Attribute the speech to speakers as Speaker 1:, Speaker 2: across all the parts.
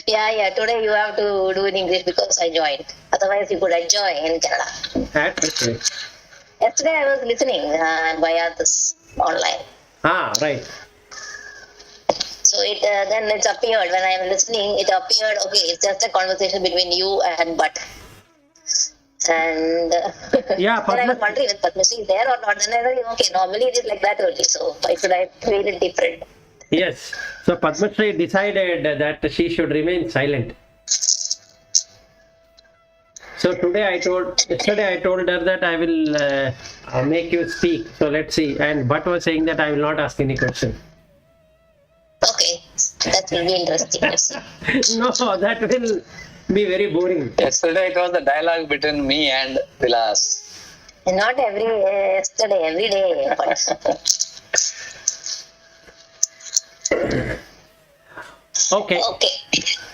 Speaker 1: Yeah. Today you have to do in English because I joined. Otherwise, you could enjoy in Kannada.
Speaker 2: That's okay.
Speaker 1: Yesterday I was listening via this online.
Speaker 2: Right.
Speaker 1: So it then it appeared when I am listening. It appeared it's just a conversation between you and Bhatt. And
Speaker 2: Yeah,
Speaker 1: then I was wondering if Padmasree is there or not. Then I was okay. Normally it is like that only. So why should I feel it different?
Speaker 2: Yes. So Padmasree decided that she should remain silent. So yesterday I told her that I will make you speak. So let's see. And Bhatt was saying that I will not ask any question.
Speaker 1: Okay, that will be interesting.
Speaker 2: No, that will be very boring.
Speaker 3: Yesterday it was the dialogue between me and Vilas.
Speaker 1: Not yesterday, every day.
Speaker 2: Okay.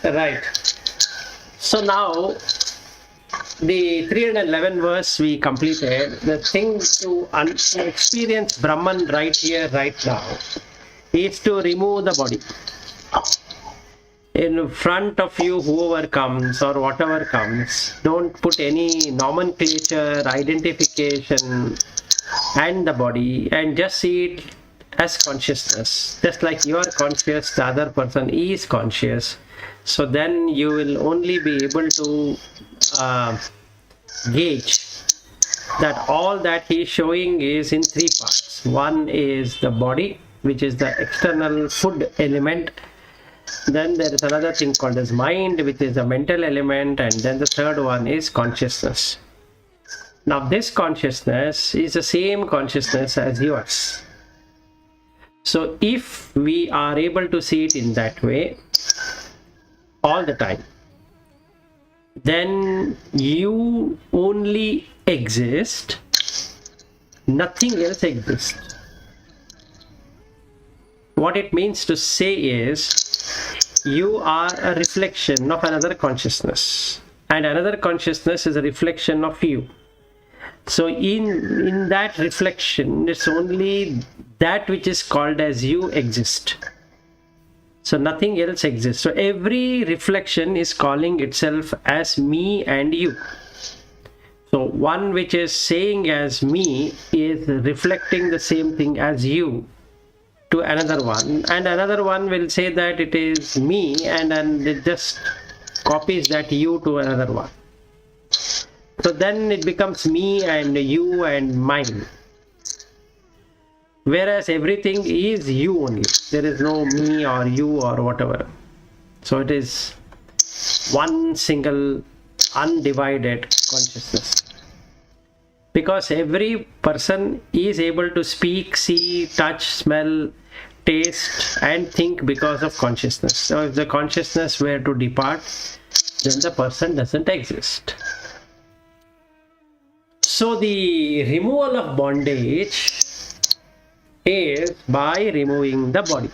Speaker 2: Right. So now the 311 verse we completed. The thing to experience Brahman right here, right now, is to remove the body. In front of you, whoever comes or whatever comes, don't put any nomenclature, identification and the body, and just see it as consciousness. Just like you are conscious, the other person is conscious. So then you will only be able to gauge that all that he is showing is in three parts. One is the body, which is the external food element. Then there is another thing called as mind, which is the mental element, and then the third one is consciousness. Now this consciousness is the same consciousness as yours. So if we are able to see it in that way all the time, then you only exist, nothing else exists. What it means to say is, you are a reflection of another consciousness, and another consciousness is a reflection of you. So in that reflection, it's only that which is called as you exist. So nothing else exists. So every reflection is calling itself as me and you. So one which is saying as me is reflecting the same thing as you to another one, and another one will say that it is me, and then it just copies that you to another one. So then it becomes me and you and mine. Whereas everything is you only. There is no me or you or whatever. So it is one single undivided consciousness. Because every person is able to speak, see, touch, smell, taste and think because of consciousness. So if the consciousness were to depart, then the person doesn't exist. So the removal of bondage is by removing the body.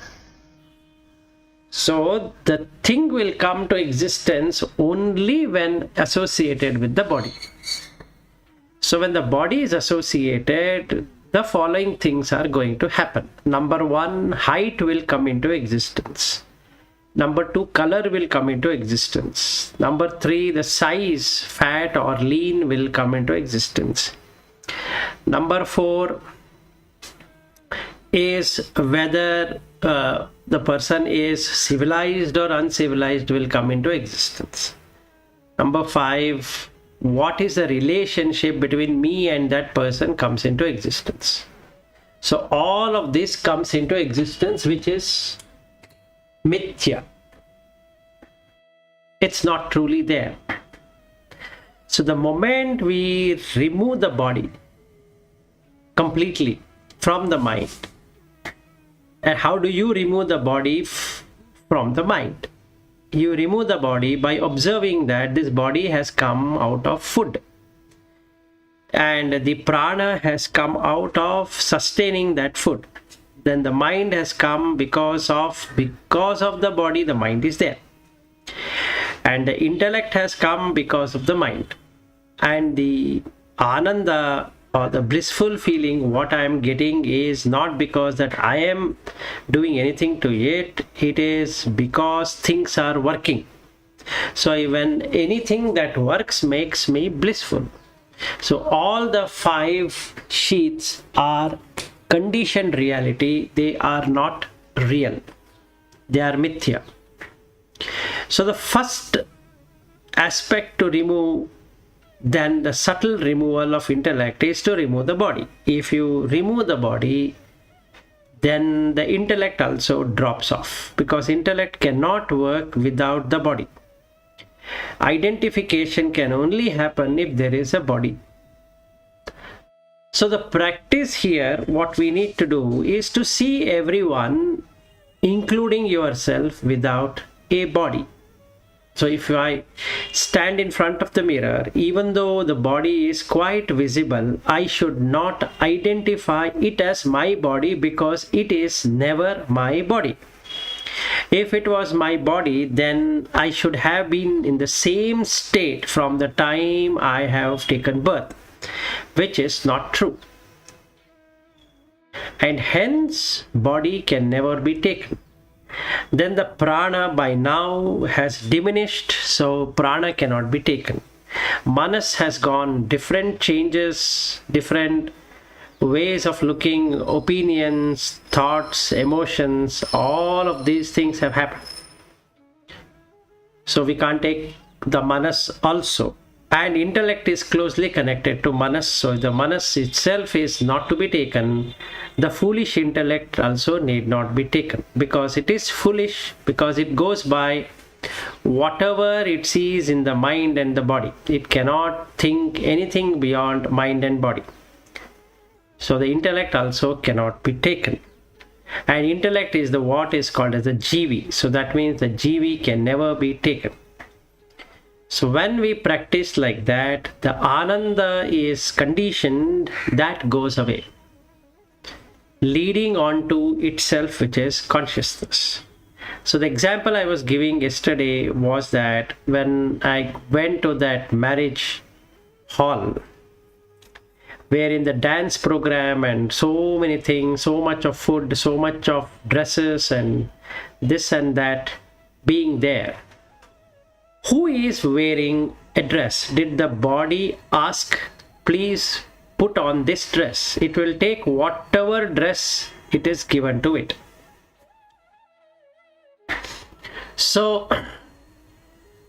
Speaker 2: So the thing will come to existence only when associated with the body. So when the body is associated, the following things are going to happen. Number one, height will come into existence. Number two, color will come into existence. Number three, the size, fat or lean will come into existence. Number four is whether the person is civilized or uncivilized will come into existence. Number five, what is the relationship between me and that person comes into existence. So all of this comes into existence, which is mithya. It's not truly there. So the moment we remove the body completely from the mind, and how do you remove the body from the mind? You remove the body by observing that this body has come out of food, and the prana has come out of sustaining that food. Then the mind has come because of the body, the mind is there, and the intellect has come because of the mind, and the ananda or the blissful feeling, what I am getting is not because that I am doing anything to it, it is because things are working. So when anything that works makes me blissful. So all the 5 sheets are conditioned reality, they are not real, they are mithya. So the first aspect to remove, then the subtle removal of intellect, is to remove the body. If you remove the body, then the intellect also drops off, because intellect cannot work without the body. Identification can only happen if there is a body. So the practice here, what we need to do is to see everyone, including yourself, without a body. So if I stand in front of the mirror, even though the body is quite visible, I should not identify it as my body, because it is never my body. If it was my body, then I should have been in the same state from the time I have taken birth, which is not true. And hence, body can never be taken. Then the prana by now has diminished, so prana cannot be taken. Manas has gone different changes, different ways of looking, opinions, thoughts, emotions, all of these things have happened. So we can't take the manas also. And intellect is closely connected to manas, so the manas itself is not to be taken. The foolish intellect also need not be taken, because it is foolish, because it goes by whatever it sees in the mind and the body. It cannot think anything beyond mind and body. So the intellect also cannot be taken. And intellect is the what is called as the jivi. So that means the jivi can never be taken. So when we practice like that, the ananda is conditioned, that goes away, leading on to itself, which is consciousness. So the example I was giving yesterday was that when I went to that marriage hall, where in the dance program and so many things, so much of food, so much of dresses and this and that being there, who is wearing a dress? Did the body ask, please put on this dress? It will take whatever dress it is given to it. So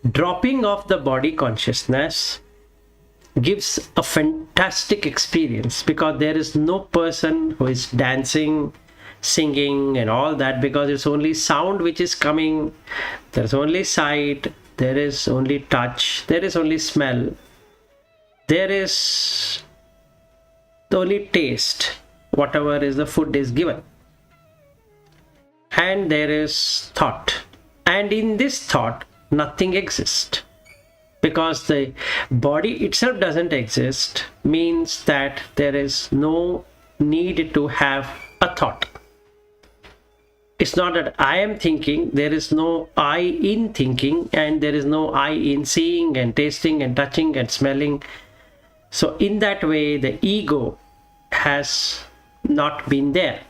Speaker 2: dropping off the body consciousness gives a fantastic experience, because there is no person who is dancing, singing and all that, because it's only sound which is coming, there's only sight, there is only touch, there is only smell, there is only taste, whatever is the food is given, and there is thought. And in this thought, nothing exists, because the body itself doesn't exist, means that there is no need to have a thought. It's not that I am thinking, there is no I in thinking, and there is no I in seeing and tasting and touching and smelling. So in that way, the ego has not been there.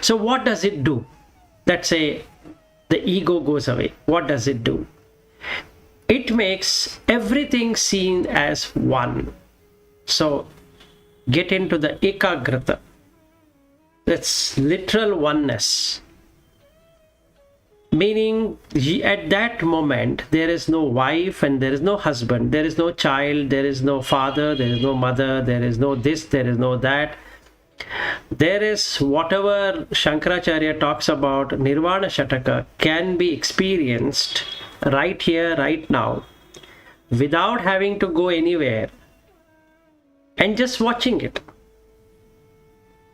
Speaker 2: So what does it do? Let's say the ego goes away. What does it do? It makes everything seen as one. So get into the ekagrata. That's literal oneness. Meaning at that moment, there is no wife and there is no husband, there is no child, there is no father, there is no mother, there is no this, there is no that. There is whatever Shankaracharya talks about, Nirvana Shataka, can be experienced right here, right now, without having to go anywhere and just watching it.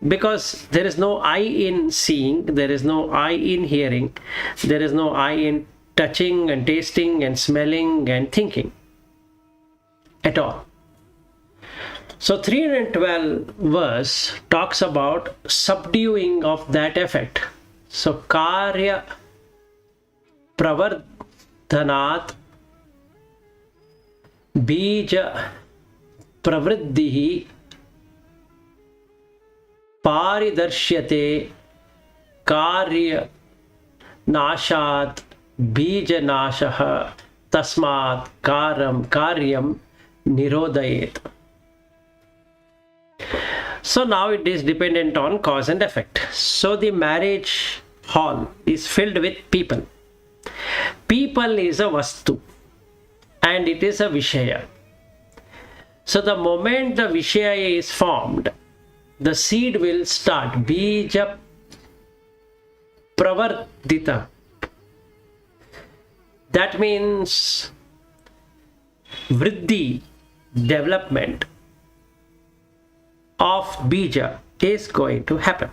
Speaker 2: Because there is no I in seeing, there is no I in hearing, there is no I in touching and tasting and smelling and thinking at all. So 312 verse talks about subduing of that effect. So karya pravardhanat bija pravriddhihi paridarshyate karya nashat bija nashah tasmat karyam nirodayet. So now it is dependent on cause and effect. So the marriage hall is filled with people. People is a vastu and it is a vishaya. So the moment the vishaya is formed, the seed will start bija pravardita. That means vriddhi, development of bija is going to happen.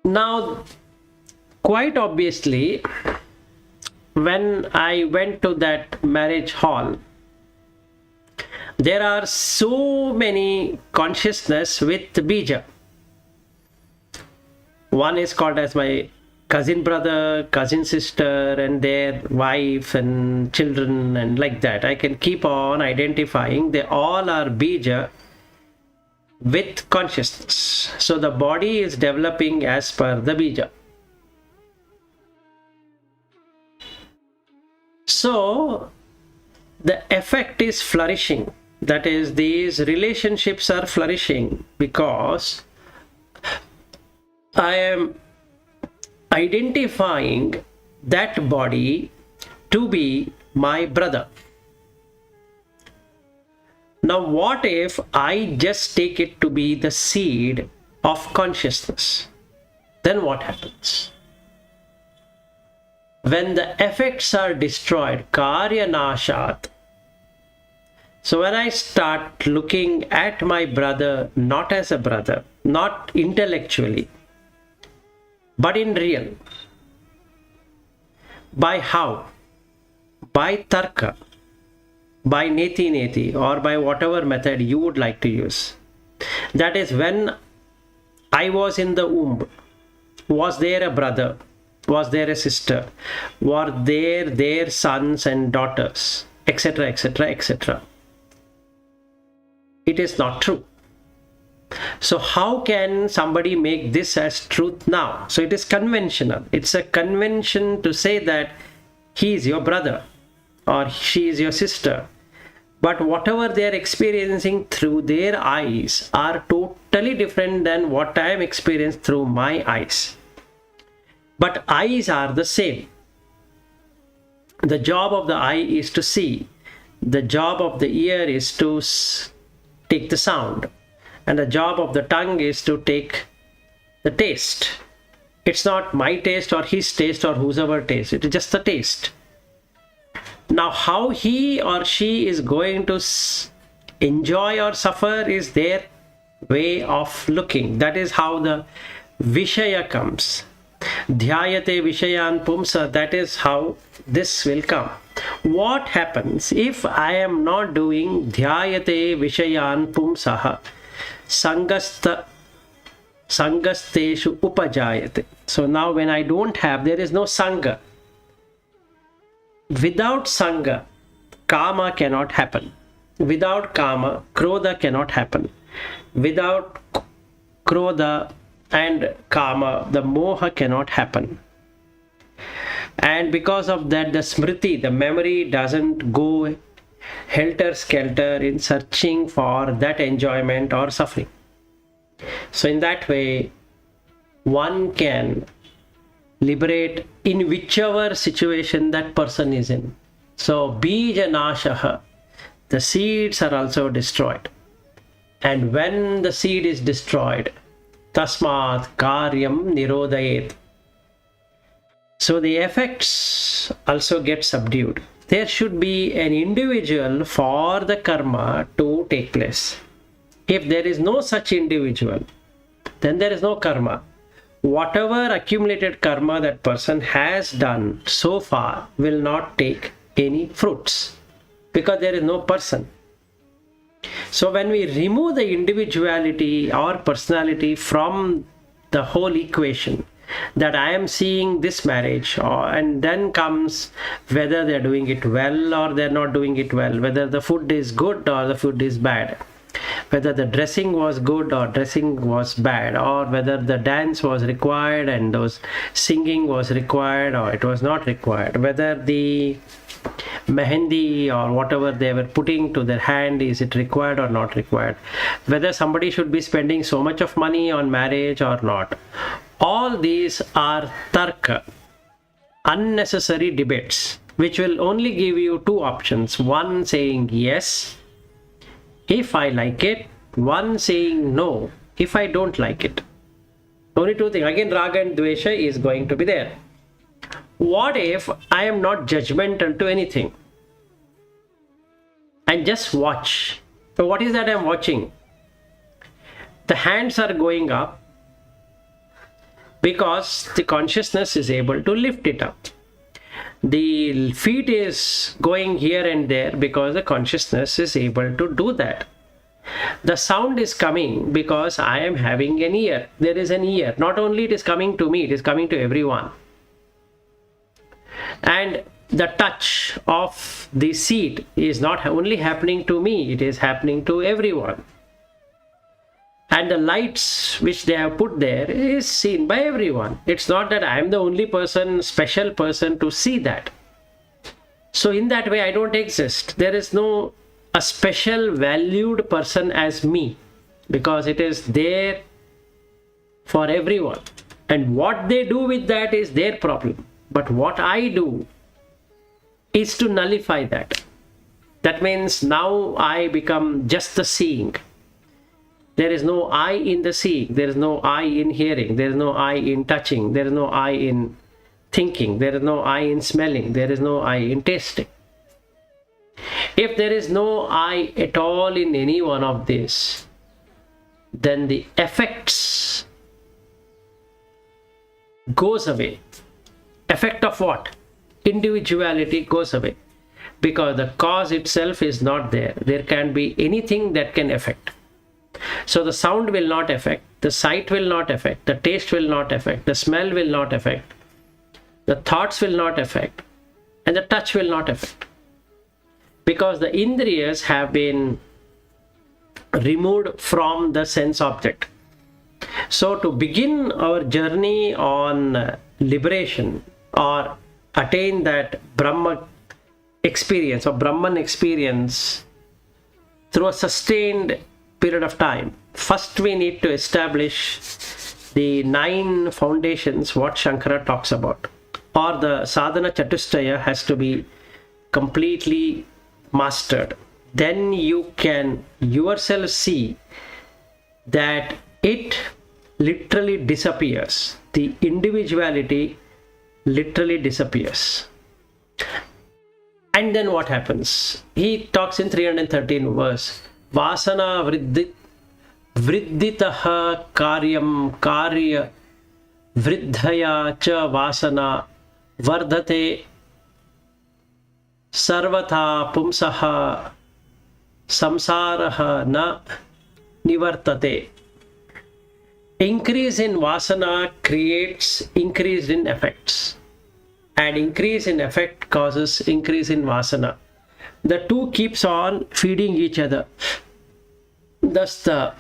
Speaker 2: Now, quite obviously, when I went to that marriage hall, there are so many consciousness with bija. One is called as my cousin brother, cousin sister, and their wife and children, and like that. I can keep on identifying. They all are bija with consciousness. So the body is developing as per the bija. So the effect is flourishing. That is, these relationships are flourishing because I am identifying that body to be my brother. Now, what if I just take it to be the seed of consciousness? Then what happens? When the effects are destroyed, karya nashat. So when I start looking at my brother not as a brother, not intellectually, but in real. By how? By tarka, by neti, or by whatever method you would like to use. That is, when I was in the womb, was there a brother? Was there a sister? Were there their sons and daughters? Etc., etc., etc. It is not true. So how can somebody make this as truth now? So it is conventional. It's a convention to say that he is your brother or she is your sister. But whatever they are experiencing through their eyes are totally different than what I am experiencing through my eyes. But eyes are the same. The job of the eye is to see. The job of the ear is to take the sound. And the job of the tongue is to take the taste. It's not my taste or his taste or whosoever taste. It is just the taste. Now, how he or she is going to enjoy or suffer is their way of looking. That is how the Vishaya comes. Dhyayate Vishayan Pumsa. That is how this will come. What happens if I am not doing Dhyayate Vishayan Pumsaha? Sangasteshu upajayate. So now when I don't have, there is no sangha. Without sangha, kama cannot happen. Without kama, krodha cannot happen. Without krodha and kama, the moha cannot happen. And because of that, the smriti, the memory doesn't go helter-skelter in searching for that enjoyment or suffering. So in that way, one can liberate in whichever situation that person is in. So bija nashaha, the seeds are also destroyed. And when the seed is destroyed, tasmat karyam nirodayet. So the effects also get subdued. There should be an individual for the karma to take place. If there is no such individual, then there is no karma. Whatever accumulated karma that person has done so far will not take any fruits because there is no person. So when we remove the individuality or personality from the whole equation, that I am seeing this marriage, and then comes whether they're doing it well or they're not doing it well, whether the food is good or the food is bad, whether the dressing was good or dressing was bad, or whether the dance was required and those singing was required or it was not required, whether the mehendi or whatever they were putting to their hand, is it required or not required, whether somebody should be spending so much of money on marriage or not. All these are tarka, unnecessary debates, which will only give you two options: one saying yes if I like it, one saying no if I don't like it. Only two things. Again, raga and dvesha is going to be there. What if I am not judgmental to anything and just watch? So what is that I am watching? The hands are going up because the consciousness is able to lift it up. The feet is going here and there because the consciousness is able to do that. The sound is coming because I am having an ear. There is an ear. Not only it is coming to me, it is coming to everyone. And the touch of the seat is not only happening to me, it is happening to everyone. And the lights which they have put there is seen by everyone. It's not that I am the only person, special person to see that. So in that way, I don't exist. There is no a special valued person as me, because it is there for everyone. And what they do with that is their problem. But what I do is to nullify that. That means now I become just the seeing. There is no I in the seeing. There is no I in hearing. There is no I in touching. There is no I in thinking. There is no I in smelling. There is no I in tasting. If there is no I at all in any one of these, then the effects goes away. Effect of what? Individuality goes away, because the cause itself is not there. There can be anything that can affect. So the sound will not affect, the sight will not affect, the taste will not affect, the smell will not affect, the thoughts will not affect, and the touch will not affect. Because the indriyas have been removed from the sense object. So to begin our journey on liberation or attain that Brahma experience or Brahman experience through a sustained period of time, first we need to establish the 9 foundations what Shankara talks about, or the sadhana chatushtaya has to be completely mastered. Then you can yourself see that it literally disappears. The individuality literally disappears. And then what happens? He talks in 313 verse. Vasana vridditaha karyam karya vriddhaya cha vasana vardhate sarvatha pumsaha samsaraha na nivartate. Increase in vasana creates increase in effects, and increase in effect causes increase in vasana. The two keeps on feeding each other. Thus the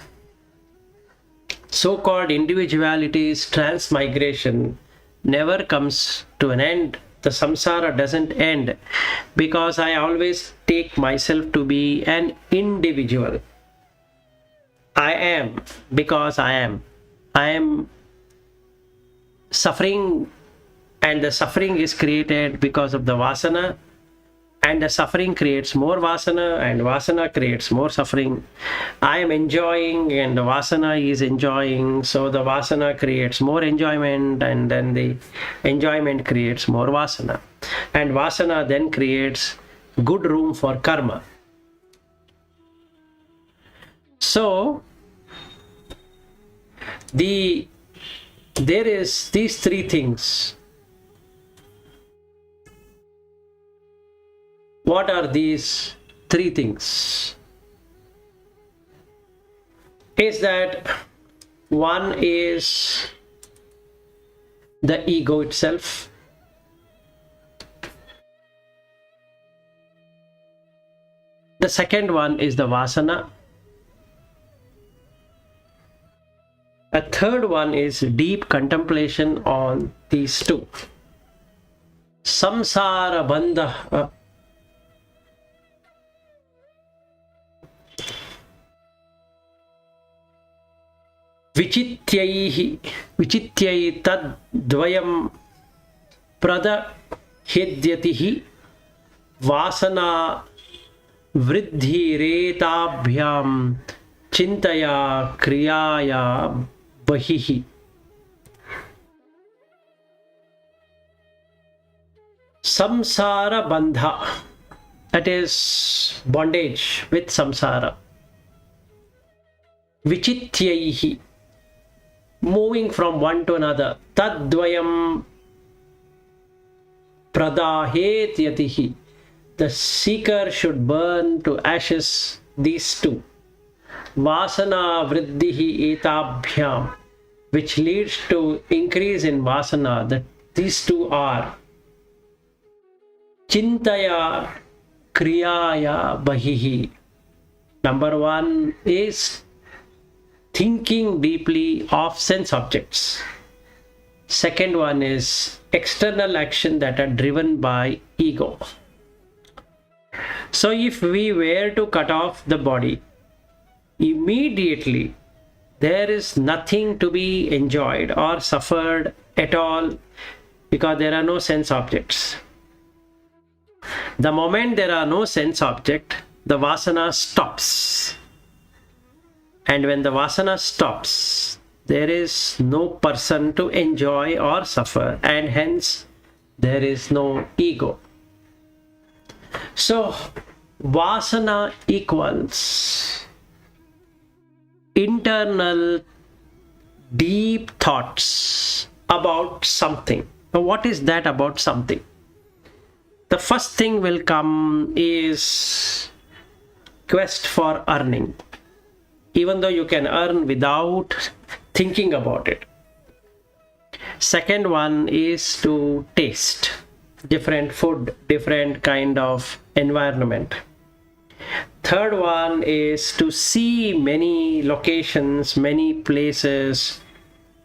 Speaker 2: so-called individuality's transmigration never comes to an end. The samsara doesn't end, because I always take myself to be an individual. I am because I am. I am suffering, and the suffering is created because of the vasana, and the suffering creates more vasana, and vasana creates more suffering. I am enjoying and the vasana is enjoying, so the vasana creates more enjoyment, and then the enjoyment creates more vasana, and vasana then creates good room for karma. So there is these 3 things. What are these 3 things? Is that one is the ego itself. The second one is the vasana. A third one is deep contemplation on these two. Samsara bandha. Vichityai tad dvayam pradahyedyatihi vasana vridhiretabhyam chintaya kriyaya bahihi. Samsara bandha, that is bondage with samsara. Vichityaihi, moving from one to another. Tadvayam pradahetyatihi, the seeker should burn to ashes these two. Vasana vriddhihi etabhyam, which leads to increase in vasana, that these two are chintaya kriyaya bahihi. Number one is thinking deeply of sense objects. Second one is external action that are driven by ego. So if we were to cut off the body, immediately there is nothing to be enjoyed or suffered at all, because there are no sense objects. The moment there are no sense object, the vasana stops. And when the vasana stops, there is no person to enjoy or suffer, and hence there is no ego. So vasana equals internal deep thoughts about something. Now, what is that about something? The first thing will come is quest for earning, even though you can earn without thinking about it. Second one is to taste different food, different kind of environment. Third one is to see many locations, many places,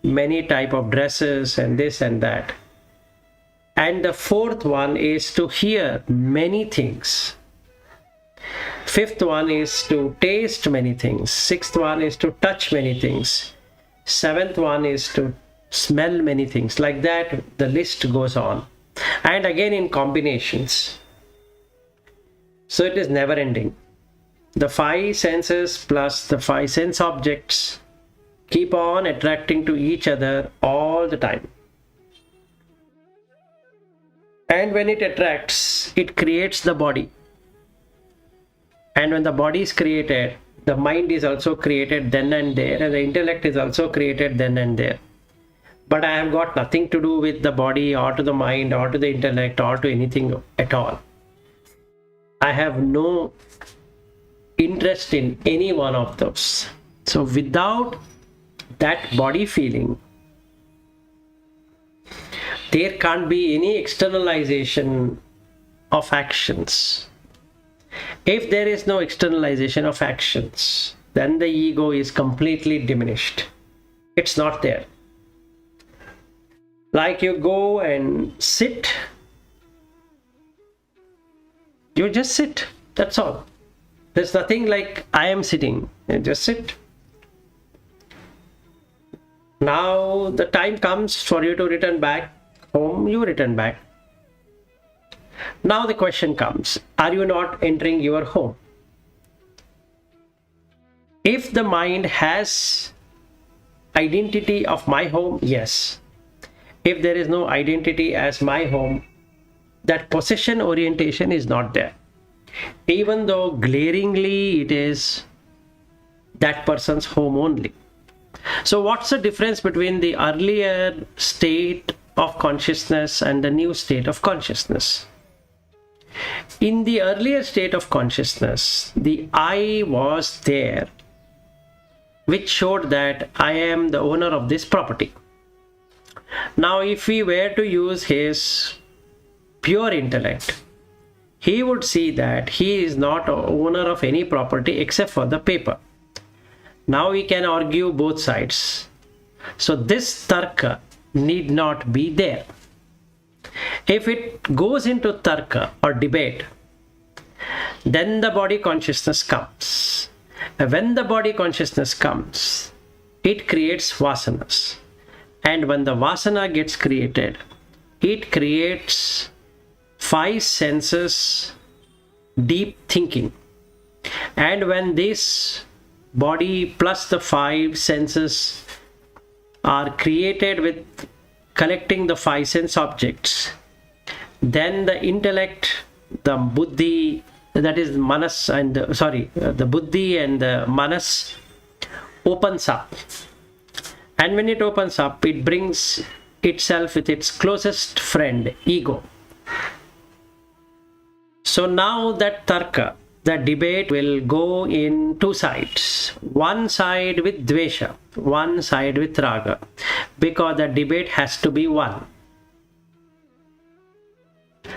Speaker 2: many type of dresses and this and that. And the fourth one is to hear many things. Fifth one is to taste many things. Sixth one is to touch many things. Seventh one is to smell many things. Like that, the list goes on. And again in combinations. So it is never ending. The five senses plus the five sense objects keep on attracting to each other all the time. And when it attracts, it creates the body. And when the body is created, the mind is also created then and there, and the intellect is also created then and there. But I have got nothing to do with the body or to the mind or to the intellect or to anything at all. I have no interest in any one of those. So without that body feeling, there can't be any externalization of actions. If there is no externalization of actions, then the ego is completely diminished. It's not there. Like you go and sit, you just sit, that's all. There's nothing like I am sitting, you just sit. Now the time comes for you to return back home, you return back. Now the question comes, are you not entering your home? If the mind has identity of my home, yes. If there is no identity as my home, that possession orientation is not there. Even though glaringly it is that person's home only. So what's the difference between the earlier state of consciousness and the new state of consciousness? In the earlier state of consciousness, the I was there, which showed that I am the owner of this property. Now, if we were to use his pure intellect, he would see that he is not owner of any property except for the paper. Now we can argue both sides. So this tarka need not be there. If it goes into tarka or debate, then the body consciousness comes. And when the body consciousness comes, it creates vasanas. And when the vasana gets created, it creates 5 senses deep thinking. And when this body plus the 5 senses are created with collecting the 5 sense objects, then the intellect, the buddhi, that is manas and the buddhi and the manas opens up. And when it opens up, it brings itself with its closest friend, ego. So now that tarka, the debate will go in 2 sides. One side with dvesha, one side with raga, because the debate has to be one.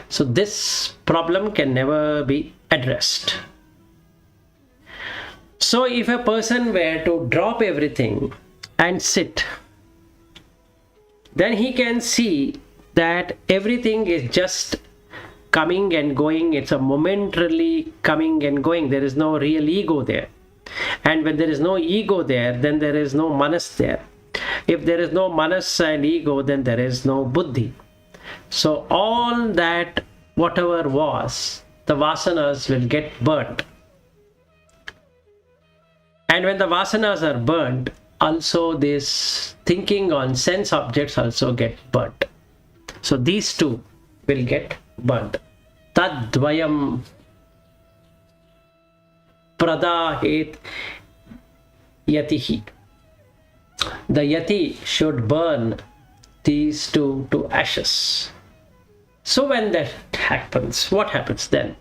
Speaker 2: So this problem can never be addressed. So if a person were to drop everything and sit, then he can see that everything is just coming and going. It's a momentarily coming and going. There is no real ego there. And when there is no ego there, then there is no manas there. If there is no manas and ego, then there is no buddhi. So all that, whatever was, the vasanas will get burnt. And when the vasanas are burnt, also this thinking on sense objects also get burnt. So these two will get burnt. Tadvayam pradahet yatihi. The yati should burn these two to ashes. So when that happens, what happens then?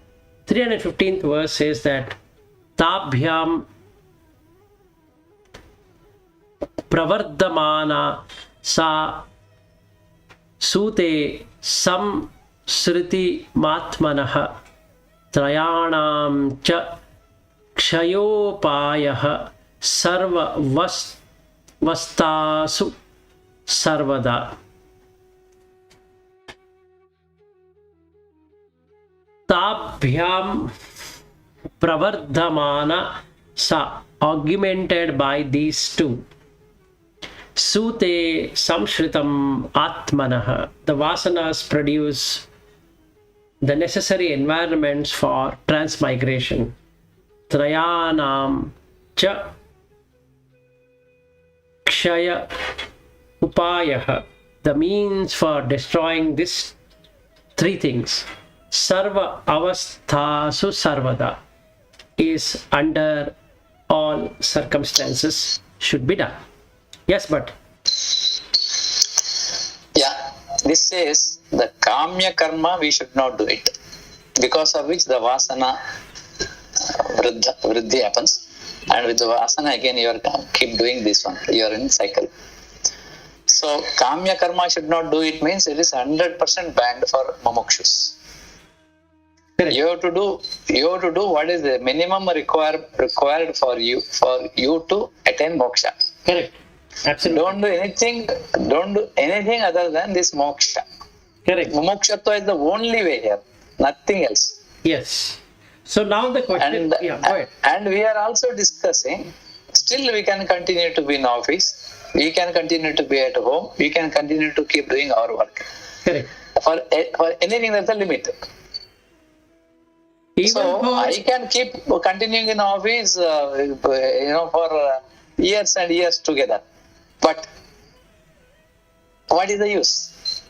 Speaker 2: 315th verse says that Tabhyam pravardamana sa sute sam sriti matmanah trayanam cha kshayopayah sarva vastasu sarvada. Tabhyam pravardhamana sa, augmented by these two. Sute samshritam atmanah, the vasanas produce the necessary environments for transmigration. Trayanam cha kshaya upayah, the means for destroying these 3 things. Sarva avasthasu sarvada, is under all circumstances should be done. Yes, but
Speaker 3: Yeah, this says the kamya karma we should not do it, because of which the vasana vriddhi happens, and with the vasana again you are keep doing this one, you are in cycle. So kamya karma should not do it means it is 100% banned for mumukshus. You have to do what is the minimum required for you to attain moksha.
Speaker 2: correct. Absolutely.
Speaker 3: Don't do anything other than this moksha.
Speaker 2: Correct.
Speaker 3: Mokshatva is the only way here, nothing else.
Speaker 2: Yes. So now the question, go ahead.
Speaker 3: And we are also discussing, still we can continue to be in office, we can continue to be at home, we can continue to keep doing our work.
Speaker 2: Correct.
Speaker 3: For anything, there's a limit. I can keep continuing in office, for years and years together. But what is the use?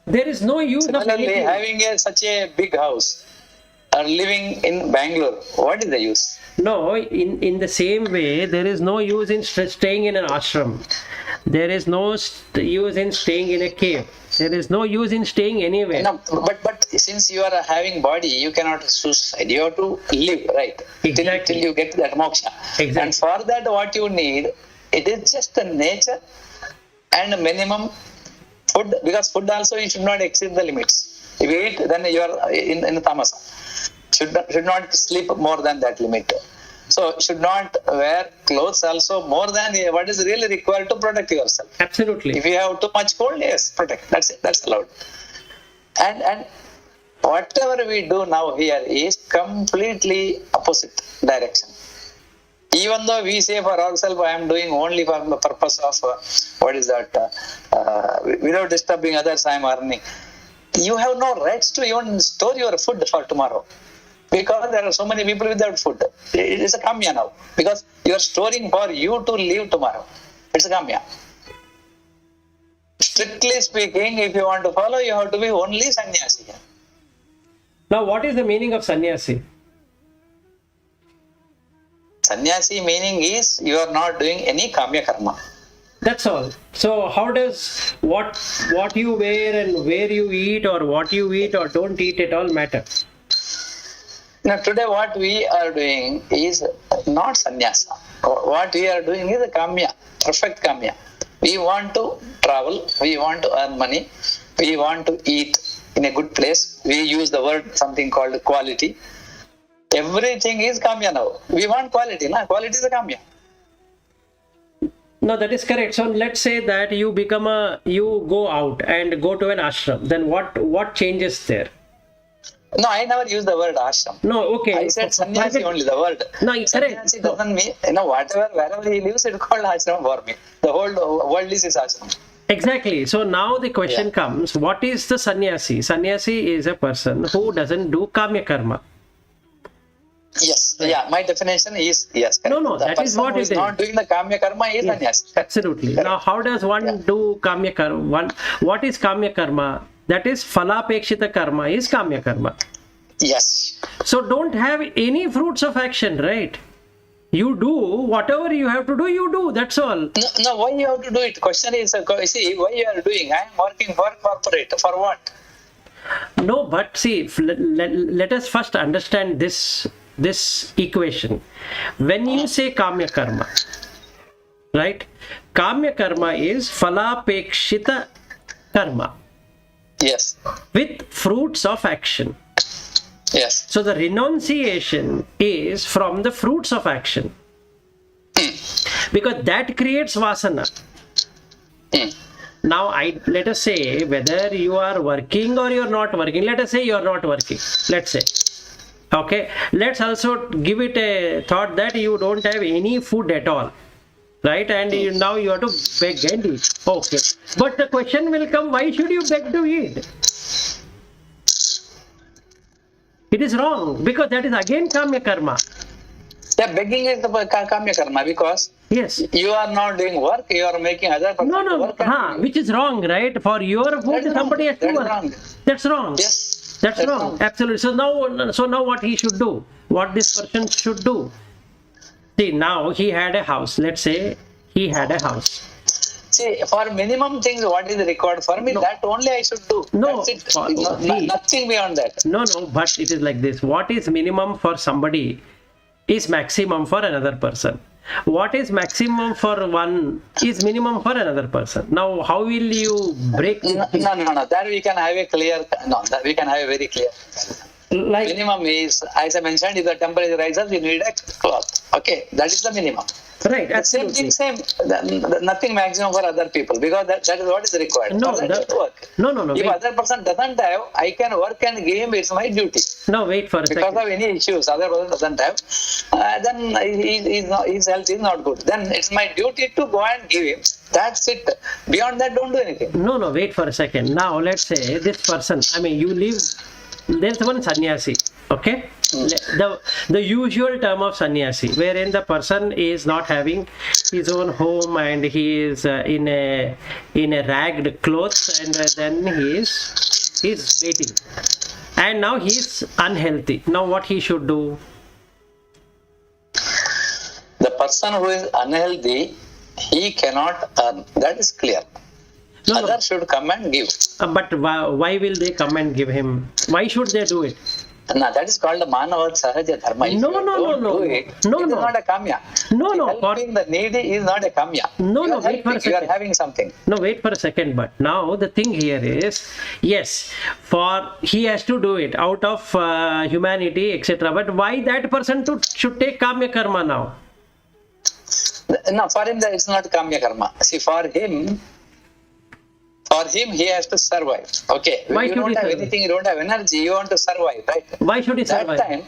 Speaker 2: There is no use of
Speaker 3: Similarly,
Speaker 2: anything.
Speaker 3: having such a big house or living in Bangalore, what is the use?
Speaker 2: No, in the same way, there is no use in staying in an ashram. There is no use in staying in a cave. There is no use in staying anywhere.
Speaker 3: No, but since you are having body, you cannot suicide. You have to live, right?
Speaker 2: Exactly.
Speaker 3: Till you get that moksha.
Speaker 2: Exactly.
Speaker 3: And for that, what you need, it is just the nature and minimum Food, because food also you should not exceed the limits. If you eat, then you are in tamasa. Should not sleep more than that limit. So should not wear clothes also more than what is really required to protect yourself.
Speaker 2: Absolutely.
Speaker 3: If you have too much cold, yes, protect. That's it. That's allowed. And whatever we do now here is completely opposite direction. Even though we say for ourselves, I am doing only for the purpose of without disturbing others, I am earning. You have no rights to even store your food for tomorrow, because there are so many people without food. It is a kamya now, because you are storing for you to live tomorrow. It's a kamya. Strictly speaking, if you want to follow, you have to be only sannyasi.
Speaker 2: Now, what is the meaning of sannyasi?
Speaker 3: Sannyasi meaning is you are not doing any kamya karma.
Speaker 2: That's all. So how does what you wear and where you eat or what you eat or don't eat at all matter?
Speaker 3: Now today what we are doing is not sannyasa. What we are doing is a kamya, perfect kamya. We want to travel, we want to earn money, we want to eat in a good place. We use the word something called quality. Everything is kamya now. We want quality, na? Quality is a kamya.
Speaker 2: No, that is correct. So let's say that you go out and go to an ashram. Then what changes there?
Speaker 3: No, I never use the word ashram.
Speaker 2: No, okay.
Speaker 3: I said sannyasi only, the word.
Speaker 2: No, correct.
Speaker 3: Sannyasi doesn't mean, wherever he lives, it's called ashram for me. The whole world is his ashram.
Speaker 2: Exactly. So now the question comes, what is the sannyasi? Sannyasi is a person who doesn't do kamya karma.
Speaker 3: Yes, my definition is yes.
Speaker 2: No,
Speaker 3: the
Speaker 2: that is what
Speaker 3: who is not doing the kamya karma is sannyasi.
Speaker 2: Absolutely. Correct. Now, how does one do kamya karma? What is kamya karma? That is phalapekshita karma is kamya karma.
Speaker 3: Yes.
Speaker 2: So don't have any fruits of action, right? You do whatever you have to do, you do. That's all.
Speaker 3: No, why you have to do it? Question is, see, why you are doing? I am working for corporate. For what?
Speaker 2: No, but see, let us first understand this equation. When you say kamya karma, right? Kamya karma is phalapekshita karma.
Speaker 3: Yes.
Speaker 2: With fruits of action.
Speaker 3: Yes.
Speaker 2: So the renunciation is from the fruits of action. Because that creates vasana. Now, let us say whether you are working or you are not working. Let us say you are not working. Let's say. Okay. Let's also give it a thought that you don't have any food at all. Right? And now you have to beg and eat. Okay. But the question will come, why should you beg to eat? It is wrong, because that is again kamya karma.
Speaker 3: Yeah, begging is the kamya karma, because
Speaker 2: yes,
Speaker 3: you are not doing work, you are making other person work.
Speaker 2: Which is wrong, right? For your food, somebody has to work. That's wrong.
Speaker 3: Yes.
Speaker 2: That's wrong. Absolutely. So now what he should do? What this person should do? See, now he had a house. Let's say he had a house.
Speaker 3: See, for minimum things, what is required for me, that only I should do.
Speaker 2: No,
Speaker 3: that's it. Nothing beyond that.
Speaker 2: No, but it is like this. What is minimum for somebody is maximum for another person. What is maximum for one is minimum for another person. Now, how will you break?
Speaker 3: No. That we can have a clear. No, that we can have a very clear.
Speaker 2: Like
Speaker 3: minimum is, as I mentioned, if the temperature rises, you need a cloth. Okay, that is the minimum.
Speaker 2: Right,
Speaker 3: the same thing, nothing maximum for other people, because that is what is required.
Speaker 2: No,
Speaker 3: work.
Speaker 2: No.
Speaker 3: If other person doesn't have, I can work and give him. It's my duty.
Speaker 2: No, wait for a second.
Speaker 3: Because of any issues, other person doesn't have, then his health is not good. Then it's my duty to go and give him. That's it. Beyond that, don't do anything.
Speaker 2: No, wait for a second. Now, let's say this person, you live, there's one sannyasi, okay? The usual term of sannyasi, wherein the person is not having his own home and he is in a ragged clothes, and then he's waiting, and now he's unhealthy. Now what he should do?
Speaker 3: The person who is unhealthy, he cannot earn. That is clear. Others should come and give.
Speaker 2: But why will they come and give him? Why should they do it?
Speaker 3: No, that is called the Manavad Sahaja Dharma. If
Speaker 2: No,
Speaker 3: you
Speaker 2: no,
Speaker 3: don't
Speaker 2: no,
Speaker 3: do
Speaker 2: no.
Speaker 3: it,
Speaker 2: No,
Speaker 3: it is
Speaker 2: no.
Speaker 3: not a kamya.
Speaker 2: No, no.
Speaker 3: Helping the needy is not a kamya.
Speaker 2: No,
Speaker 3: you
Speaker 2: no,
Speaker 3: are
Speaker 2: wait for a
Speaker 3: helping, you are
Speaker 2: second.
Speaker 3: having something.
Speaker 2: No, wait for a second. But now the thing here is, yes, for he has to do it out of humanity, etc. But why that person should take kamya karma now?
Speaker 3: No, for him it's not kamya karma. See, for him he has to survive. Okay,
Speaker 2: Why
Speaker 3: you
Speaker 2: should
Speaker 3: don't
Speaker 2: he
Speaker 3: have
Speaker 2: survive?
Speaker 3: anything, you don't have energy, you want to survive, right?
Speaker 2: Why should he
Speaker 3: That
Speaker 2: survive?
Speaker 3: time,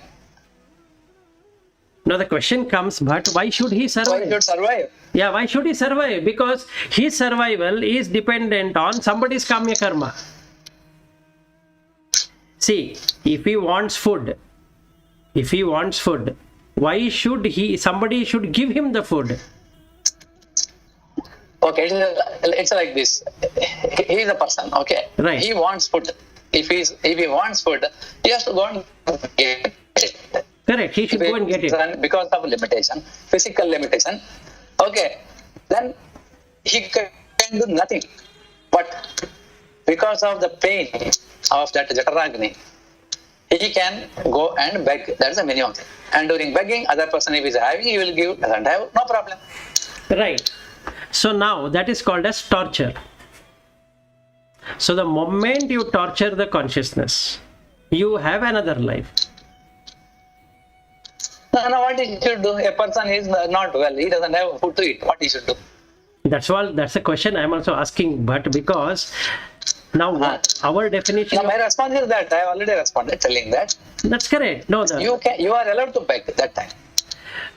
Speaker 2: Now the question comes, but why should he
Speaker 3: why
Speaker 2: survive?
Speaker 3: should survive?
Speaker 2: Yeah, why should he survive? Because his survival is dependent on somebody's kamya karma. See, if he wants food, why should somebody should give him the food?
Speaker 3: Okay, it's like this. He is a person, okay?
Speaker 2: Right.
Speaker 3: He wants food. If he wants food, he has to go and get it.
Speaker 2: Correct, he should go and get it.
Speaker 3: Because of limitation, physical limitation, okay, then he can do nothing. But because of the pain of that Jataragni, he can go and beg. That's the minimum thing. And during begging, other person if he is having, he will give, doesn't have, no problem.
Speaker 2: Right. So now that is called as torture. So the moment you torture the consciousness, you have another life.
Speaker 3: No, what he should do? A person is not well, he doesn't have food to eat. What he should do?
Speaker 2: That's a question I'm also asking, but because now our definition.
Speaker 3: No, my response is that I have already responded, telling that.
Speaker 2: That's correct. No,
Speaker 3: You are allowed to beg that time.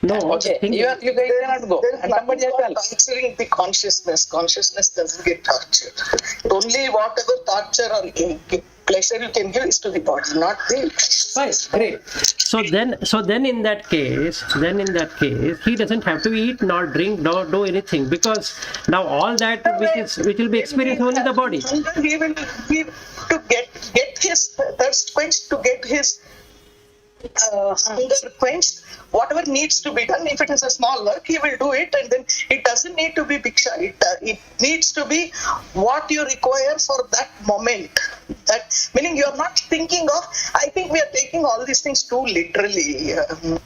Speaker 2: no.
Speaker 3: Okay, you cannot go.
Speaker 4: There's
Speaker 3: And somebody
Speaker 4: nothing
Speaker 3: else.
Speaker 4: about torturing the consciousness. Consciousness doesn't get tortured. Only whatever torture or pleasure you can give is to the body, not the.
Speaker 2: Fine, great. So then in that case, he doesn't have to eat, nor drink, nor do anything, because now all that which will be experienced only the body.
Speaker 4: He will give to get his thirst quenched, to get his hunger quenched. Whatever needs to be done, if it is a small work, he will do it, and then it doesn't need to be bhiksha. It needs to be what you require for that moment. That meaning you are not thinking of. I think we are taking all these things too literally.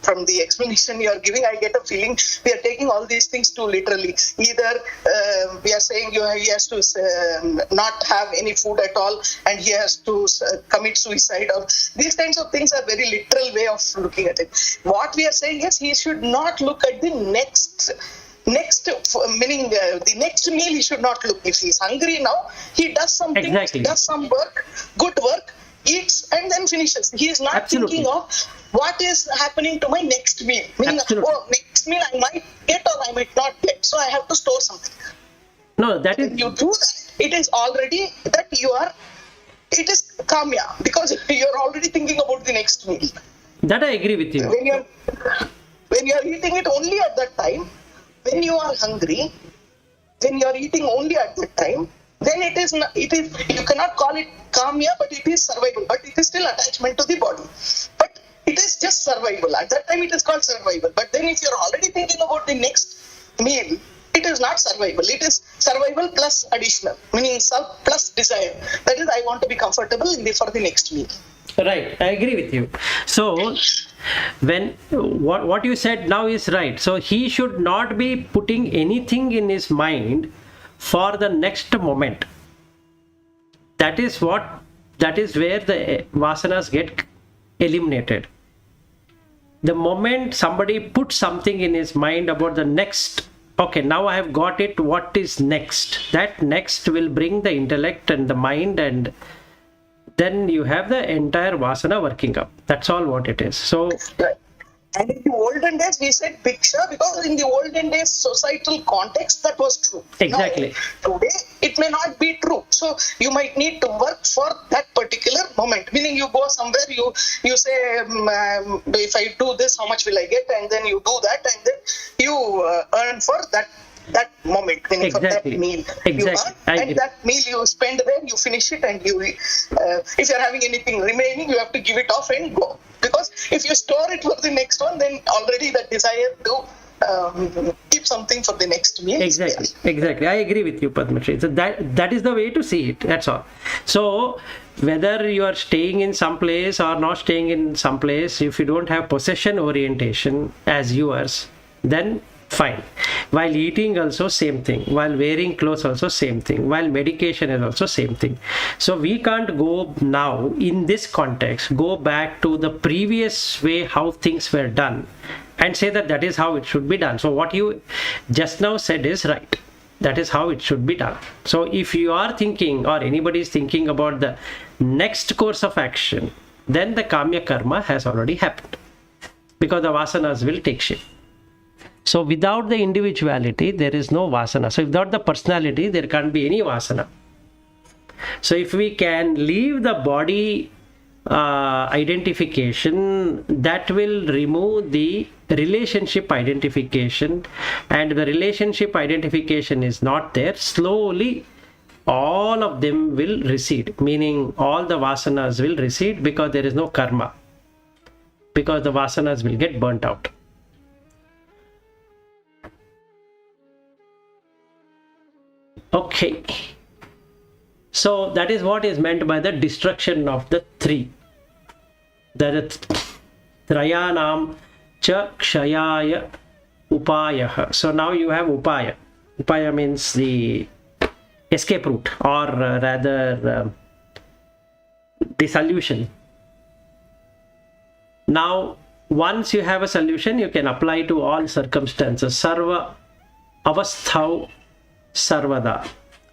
Speaker 4: From the explanation you are giving, I get a feeling we are taking all these things too literally. Either we are saying he has to not have any food at all, and he has to commit suicide, or these kinds of things are very literal way of looking at it. What we are saying is he should not look at the next meaning the next meal he should not look. If he is hungry now, he does something,
Speaker 2: Exactly.
Speaker 4: does some work, good work, eats and then finishes. He is not
Speaker 2: Absolutely.
Speaker 4: thinking of what is happening to my next meal. Meaning,
Speaker 2: Absolutely.
Speaker 4: next meal I might get or I might not get, so I have to store something.
Speaker 2: No, that is.
Speaker 4: If you do that, it is already that it is kamya, because you are already thinking about the next meal.
Speaker 2: That I agree with you.
Speaker 4: When you are eating it only at that time, when you are hungry, when you are eating only at that time, then it is you cannot call it kamya, but it is survival, but it is still attachment to the body. But it is just survival. At that time it is called survival. But then if you are already thinking about the next meal, it is not survival. It is survival plus additional, meaning self plus desire. That is, I want to be comfortable for the next meal.
Speaker 2: Right, I agree with you. So, when what you said now is right. So he should not be putting anything in his mind for the next moment. That is where the vasanas get eliminated. The moment somebody puts something in his mind about the next, okay, now I have got it, what is next? That next will bring the intellect and the mind, and then you have the entire vasana working up. That's all what it is. So,
Speaker 4: and in the olden days, we said bhiksha because in the olden days, societal context, that was true.
Speaker 2: Exactly.
Speaker 4: Now, today, it may not be true. So, you might need to work for that particular moment. Meaning, you go somewhere, you say, if I do this, how much will I get? And then you do that, and then you earn for that moment, meaning
Speaker 2: Exactly.
Speaker 4: for that meal.
Speaker 2: Exactly.
Speaker 4: You earn,
Speaker 2: I
Speaker 4: and
Speaker 2: agree.
Speaker 4: that meal you spend there, you finish it, and you, if you're having anything remaining, you have to give it off and go. Because if you store it for the next one, then already the desire to keep something for the next meal.
Speaker 2: Exactly. I agree with you, Padmashri. So that is the way to see it. That's all. So whether you are staying in some place or not staying in some place, if you don't have possession orientation as yours, then fine. While eating also same thing. While wearing clothes also same thing. While medication is also same thing. So we can't go now in this context, go back to the previous way how things were done and say that is how it should be done. So what you just now said is right. That is how it should be done. So if you are thinking or anybody is thinking about the next course of action, then the kamya karma has already happened because the vasanas will take shape. So without the individuality, there is no vasana. So without the personality, there can't be any vasana. So if we can leave the body identification, that will remove the relationship identification, and the relationship identification is not there. Slowly all of them will recede, meaning all the vasanas will recede because there is no karma, because the vasanas will get burnt out. Okay, so that is what is meant by the destruction of the three. That is trayanam cha kshayaya upayah. So now you have upaya. Upaya means the escape route, or rather the solution. Now once you have a solution, you can apply to all circumstances. Sarva avasthau sarvada,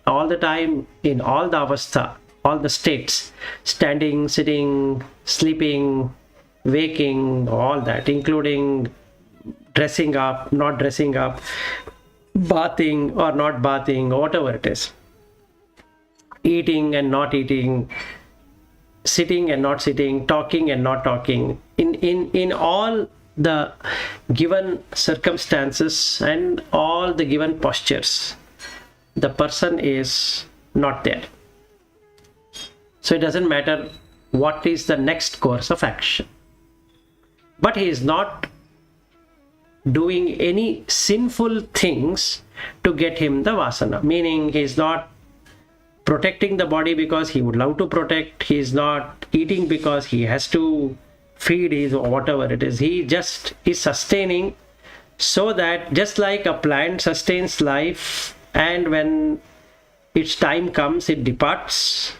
Speaker 2: all the time, in all the avastha, all the states, standing, sitting, sleeping, waking, all that, including dressing up, not dressing up, bathing or not bathing, whatever it is, eating and not eating, sitting and not sitting, talking and not talking, in all the given circumstances and all the given postures, the person is not there. So it doesn't matter what is the next course of action, but he is not doing any sinful things to get him the vasana, meaning he is not protecting the body because he would love to protect, he is not eating because he has to feed his or whatever it is, he just is sustaining, so that just like a plant sustains life and when its time comes it departs,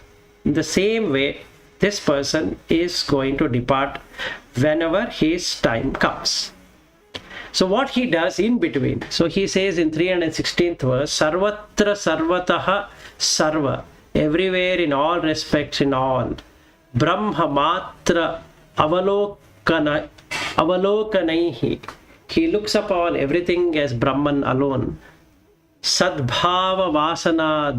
Speaker 2: the same way this person is going to depart whenever his time comes. So what he does in between, so he says in 316th verse, sarvatra sarvataha sarva, everywhere, in all respects, in all, brahma matra avalokanaihi, he looks upon everything as Brahman alone. Sadbhava vasana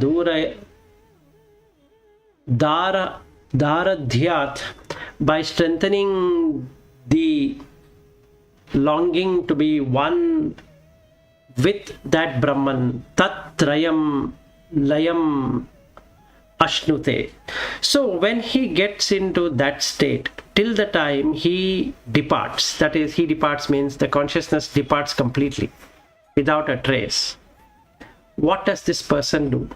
Speaker 2: daradhyat, by strengthening the longing to be one with that Brahman, tatrayam layam ashnute. So when he gets into that state, till the time he departs, that is, he departs means the consciousness departs completely without a trace, what does this person do?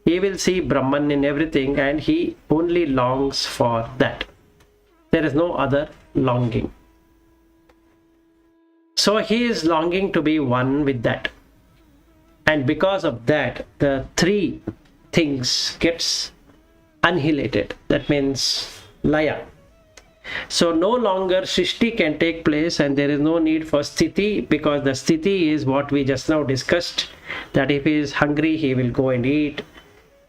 Speaker 2: He will see Brahman in everything and he only longs for that. There is no other longing. So he is longing to be one with that. And because of that, the three things gets annihilated. That means laya. So no longer Srishti can take place and there is no need for Sthiti, because the Sthiti is what we just now discussed, that if he is hungry, he will go and eat.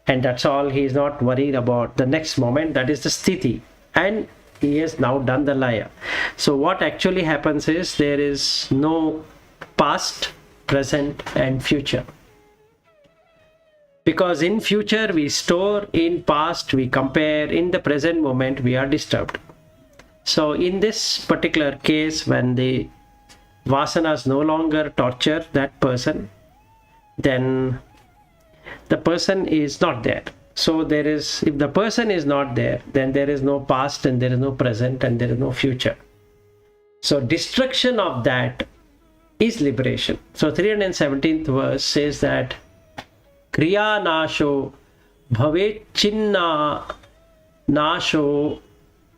Speaker 2: And that's all, he is not worried about the next moment, that is the Sthiti. And he has now done the laya. So what actually happens is there is no past, present and future. Because in future we store, in past we compare, in the present moment we are disturbed. So in this particular case, when the vasanas no longer torture that person, then the person is not there. So there is, if the person is not there, then there is no past and there is no present and there is no future. So destruction of that is liberation. So 317th verse says that Kriya nasho bhave chinna nasho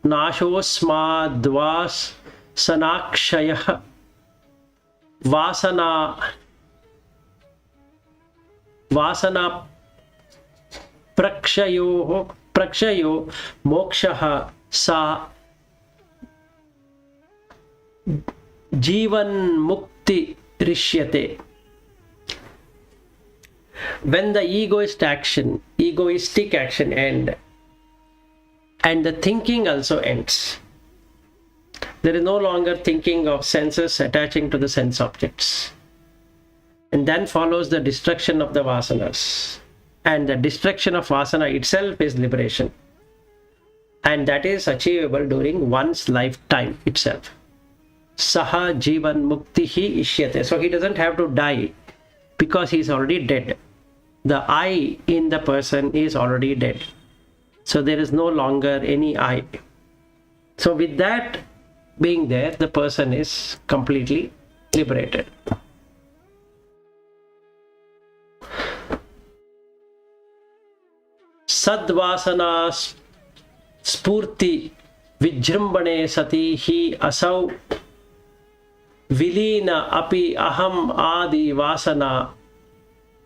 Speaker 2: nashosmadvas sanakshayah vasana prakshayo moksha sa jivan mukti rishyate. When the egoistic action end, and the thinking also ends, there is no longer thinking of senses attaching to the sense objects, and then follows the destruction of the vasanas, and the destruction of vasana itself is liberation, and that is achievable during one's lifetime itself. Saha jivan muktihi ishyate. So he doesn't have to die because he is already dead. The I in the person is already dead. So there is no longer any I. So with that being there, the person is completely liberated. Sadvasana spurti vijrambane sati hi asau vilina api aham adi vasana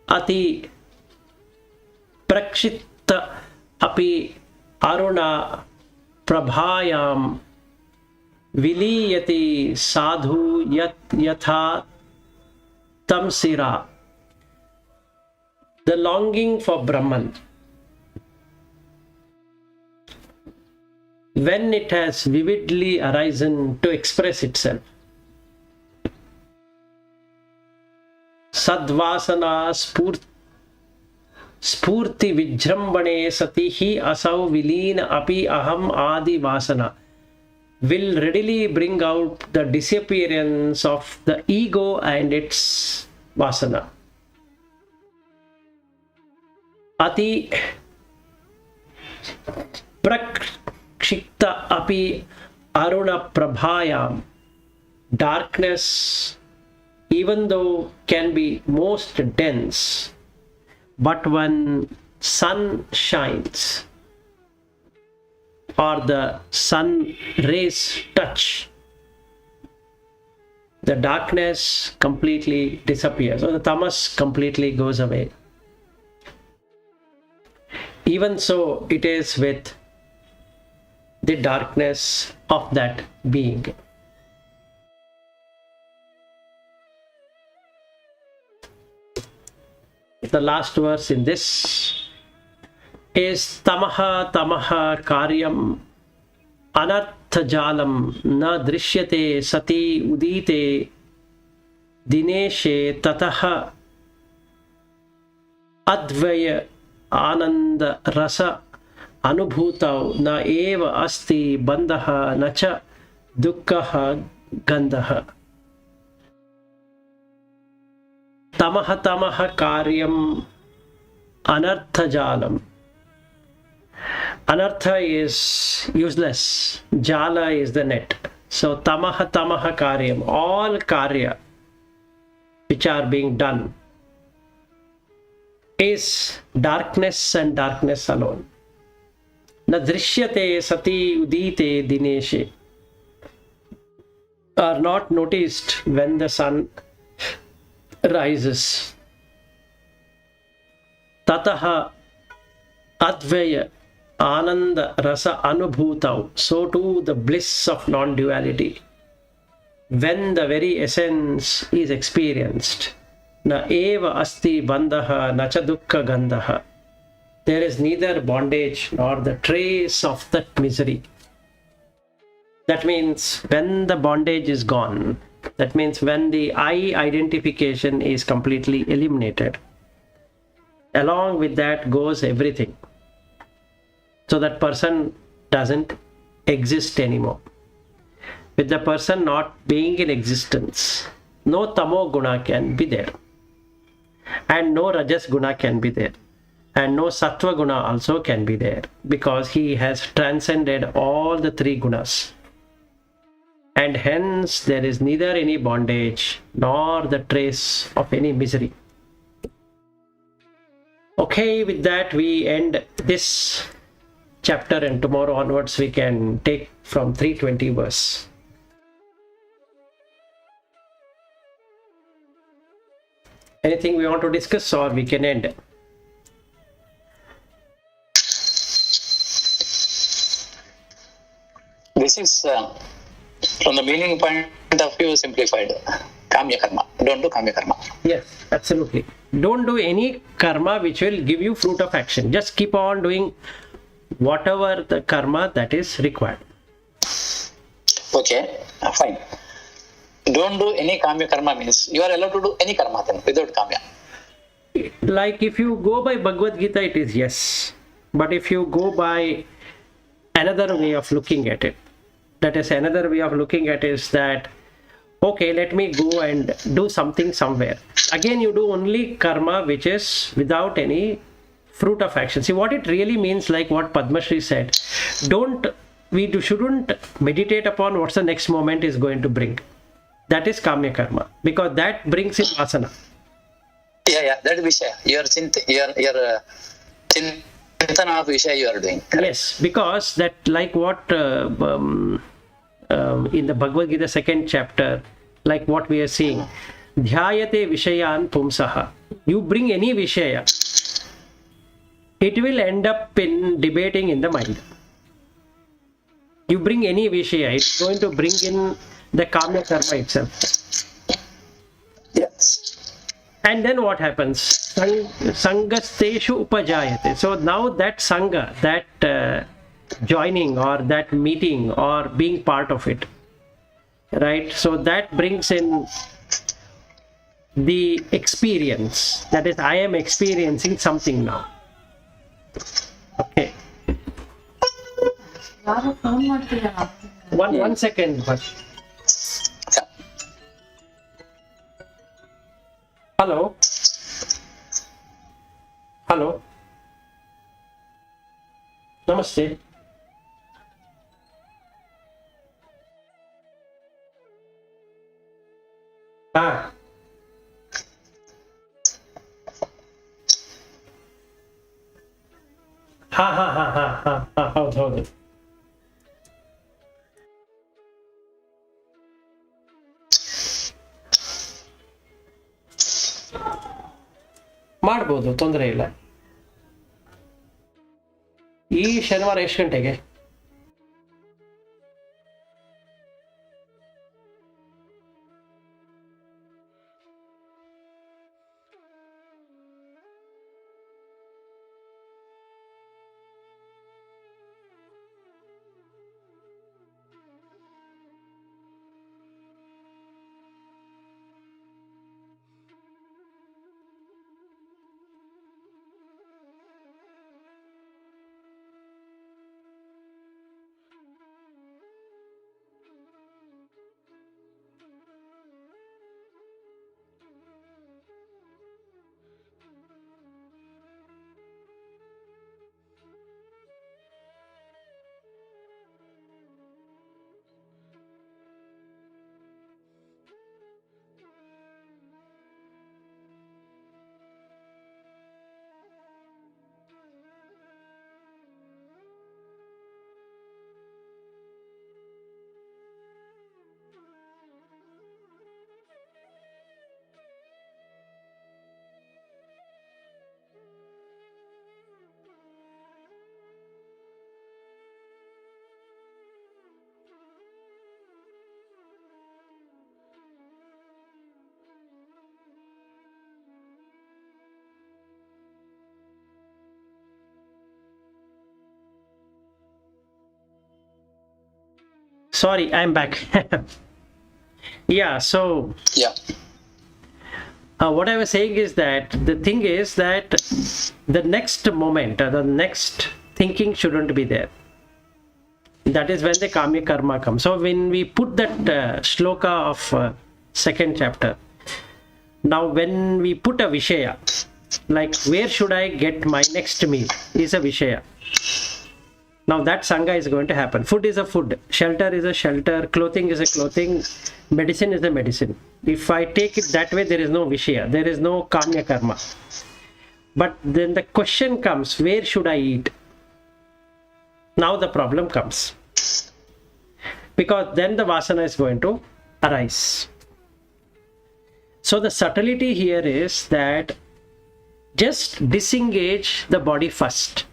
Speaker 2: ati prakshitta api aruna prabhayam viliyati sadhu yatha tamsira. The longing for Brahman, when it has vividly arisen to express itself, sadvasana spurti vijrambane sati hi asau vilina api aham adi vasana, will readily bring out the disappearance of the ego and its vasana. Ati prakshikta api aruna prabhayam, darkness, even though can be most dense, but when sun shines or the sun rays touch, the darkness completely disappears, or the tamas completely goes away. Even so, it is with the darkness of that being. The last verse in this is tamaha karyam anarthajalam na drishyate sati udite dineshe tataha advaya ananda rasa anubhutau na eva asti bandhaha nacha dukkha gandhaha. Tamaha karyam anarthajalam. Anartha is useless, jala is the net. So tamaha karyam, all karya which are being done is darkness and darkness alone. Na drishyate sati udite dineshe, are not noticed when the sun rises. Tataha advaya ananda rasa anubhutau, so too the bliss of non-duality, when the very essence is experienced. Na eva asti bandhaha nacha dukkha gandhaha, there is neither bondage nor the trace of that misery. That means when the bondage is gone, that means when the I identification is completely eliminated, along with that goes everything. So that person doesn't exist anymore. With the person not being in existence, no tamo guna can be there, and no rajas guna can be there, and no sattva guna also can be there, because he has transcended all the three gunas. and hence there is neither any bondage nor the trace of any misery. Okay, with that we end this chapter, and tomorrow onwards we can take from 320 verse. Anything we want to discuss, or we can end?
Speaker 3: This is from the meaning point of view simplified. Kamya karma. Don't do kamya karma.
Speaker 2: Yes, absolutely. Don't do any karma which will give you fruit of action. Just keep on doing whatever the karma that is required.
Speaker 3: Okay, fine. Don't do any kamya karma means you are allowed to do any karma then without kamya.
Speaker 2: Like if you go by Bhagavad Gita, it is yes. But if you go by another way of looking at it, that is another way of looking at it is that, okay, let me go and do something somewhere. Again, you do only karma which is without any fruit of action. See what it really means, like what Padma Shri said. Shouldn't meditate upon what's the next moment is going to bring. That is kamya karma, because that brings in vasana.
Speaker 3: Yeah, that Vishaya. Your chintana of Vishaya you are doing. Correct?
Speaker 2: Yes, because that, like what in the Bhagavad Gita 2nd chapter, like what we are seeing, dhyayate vishayan pumsaha. You bring any vishaya, it will end up in debating in the mind. You bring any vishaya, it's going to bring in the kamya karma itself.
Speaker 3: Yes.
Speaker 2: And then what happens? Sangasteshu upajayate. So now that sangha, that joining or that meeting or being part of it, right? So that brings in the experience. That is, I am experiencing something now. Okay. One second. But hello. Namaste. Ha. ಹೌದು. ಮಾಡ್ಬೋದು, ತೊಂದರೆ ಇಲ್ಲ. ಈ ಶನಿವಾರ ಎಷ್ಟು ಗಂಟೆಗೆ? Sorry, I'm back. Yeah, so what I was saying is that the thing is that the next moment, the next thinking shouldn't be there. That is when the kamya karma comes. So when we put that shloka of 2nd chapter, now when we put a vishaya, like where should I get my next meal, is a vishaya. Now that Sangha is going to happen. Food is a food, shelter is a shelter, clothing is a clothing, medicine is a medicine. If I take it that way, there is no Vishaya, there is no Kamya Karma. But then the question comes, where should I eat? Now the problem comes. Because then the Vasana is going to arise. So the subtlety here is that just disengage the body first,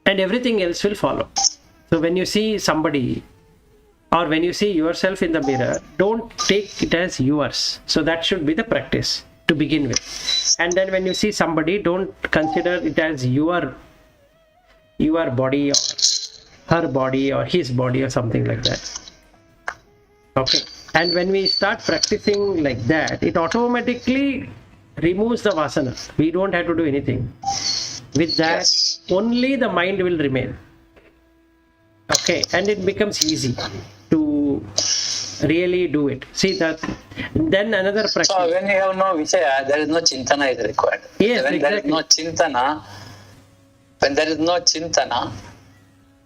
Speaker 2: and everything else will follow. So when you see somebody, or when you see yourself in the mirror, don't take it as yours. So that should be the practice to begin with. And then when you see somebody, don't consider it as your body or her body or his body or something like that. Okay. And when we start practicing like that, it automatically removes the vasana. We don't have to do anything. With that,
Speaker 3: Yes.
Speaker 2: only the mind will remain. Okay, and it becomes easy to really do it. See that. Then another practice.
Speaker 3: So when you have no Vishaya, there is no Chintana is required.
Speaker 2: Yes,
Speaker 3: when there is
Speaker 2: exactly.
Speaker 3: no Chintana,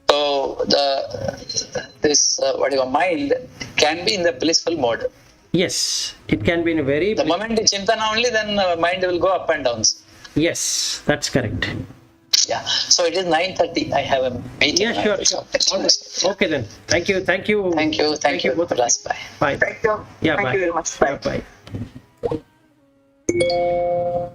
Speaker 3: so this mind can be in the blissful mode.
Speaker 2: Yes, it can be in a very.
Speaker 3: The moment you Chintana only, then mind will go up and down.
Speaker 2: Yes, that's correct.
Speaker 3: Yeah. So it is 9:30. I have a meeting.
Speaker 2: Yeah, sure. All right. Okay then. Thank you.
Speaker 3: Thank you.
Speaker 2: both of you.
Speaker 3: Plus, bye.
Speaker 2: Bye.
Speaker 4: Thank you.
Speaker 2: Yeah,
Speaker 4: Thank
Speaker 2: bye.
Speaker 4: you very much. Bye.
Speaker 2: Yeah, bye.